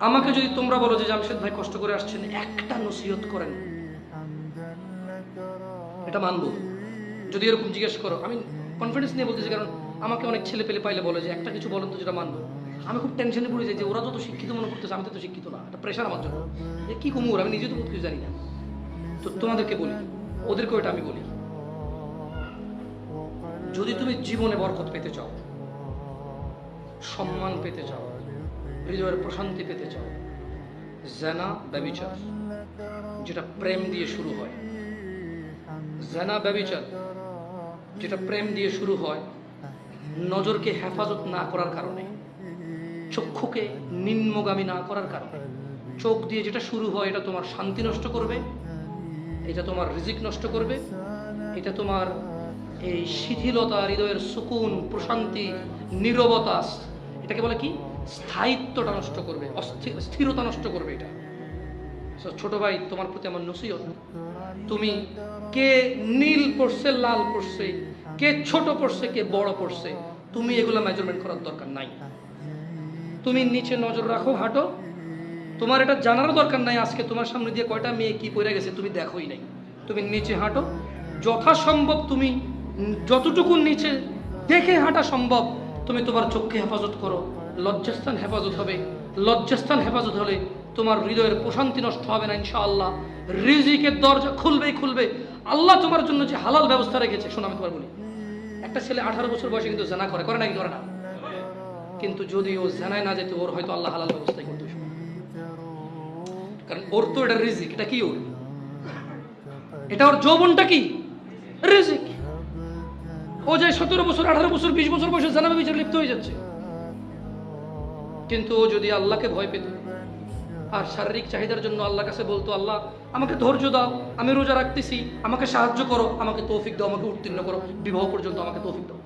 আমাকে যদি তোমরা বলো যে জামশেদ ভাই কষ্ট করে আসছেন, একটা নসিহত করেন, এটা মানবো। যদি এরকম জিজ্ঞেস করো, আমি কনফিডেন্স নিয়ে বলতেছি, কারণ আমাকে অনেক ছেলে পেলে পাইলে বলে যে একটা কিছু বলেন তো যেটা মানবো। আমি খুব টেনশনে পড়ে যাই যে ওরা যত শিক্ষিত মনে করতেছে, আমি তো শিক্ষিত না, একটা প্রেশার আমার জন্য যে কি কুমুর, আমি নিজে তো বহুত কিছু জানি না। তো তোমাদেরকে বলি, ওদেরকেও এটা আমি বলি, যদি তুমি জীবনে বরকত পেতে চাও, সম্মান পেতে চাও, হৃদয়ের প্রশান্তি পেতে চাও, জানা ব্যভিচার যেটা প্রেম দিয়ে শুরু হয়, জানা ব্যভিচার যেটা প্রেম দিয়ে শুরু হয়, নজরকে হেফাজত না করার কারণে, চক্ষুকে নিম্নগামী না করার কারণে, চোখ দিয়ে যেটা শুরু হয়, এটা তোমার শান্তি নষ্ট করবে, এটা তোমার রিজিক নষ্ট করবে, এটা তোমার এই শিথিলতা, হৃদয়ের সুকুন, প্রশান্তি, নীরবতা, এটাকে বলে কি, স্থায়িত্বটা নষ্ট করবে, স্থিরতা নষ্ট করবে এটা। ছোট ভাই, তোমার প্রতি আমার নসিহত, তুমি কে নীল পড়ছে, লাল পড়ছে, কে ছোট পড়ছে, কে বড় পড়ছে, তুমি এগুলো মেজারমেন্ট করার দরকার নাই। তুমি নিচে নজর রাখো, হাঁটো, তোমার এটা জানারও দরকার নাই আজকে তোমার সামনে দিয়ে কয়টা মেয়ে কি পড়ে গেছে তুমি দেখোই নাই। তুমি নিচে হাঁটো, যথাসম্ভব তুমি যতটুকু নিচে দেখে হাঁটা সম্ভব তুমি তোমার চোখকে হেফাজত করো। লজ্জাস্থান হেফাজত হবে, লজ্জাস্থান হেফাজত হলে তোমার হৃদয়ের প্রশান্তি নষ্ট হবে না ইনশাআল্লাহ। রিজিকের দরজা খুলবেই খুলবে। আল্লাহ তোমার জন্য যে হালাল ব্যবস্থা রেখেছে, শোনো আমি তোমার বলি, একটা ছেলে 18 বছর বয়সে কিন্তু জানা করে নাকি করে না? কিন্তু যদি ও জানায় না যেত, ওর হয়তো আল্লাহ হালাল ব্যবস্থাই করতে, কারণ ওর তো এটা রিজিক। এটা কি ওর? এটা ওর যৌবনটা কি রিজিক। ও যে 17 বছর, 18 বছর, 20 বছর বয়সে জানাবে বিচার লিপ্ত হয়ে যাচ্ছে। কিন্তু ও যদি আল্লাহকে ভয় পেত আর শারীরিক চাহিদার জন্য আল্লাহর কাছে বলতো, আল্লাহ আমাকে ধৈর্য দাও, আমি রোজা রাখতেছি, আমাকে সাহায্য করো, আমাকে তৌফিক দাও, আমাকে উত্তীর্ণ করো, বিবাহ পর্যন্ত আমাকে তৌফিক দাও,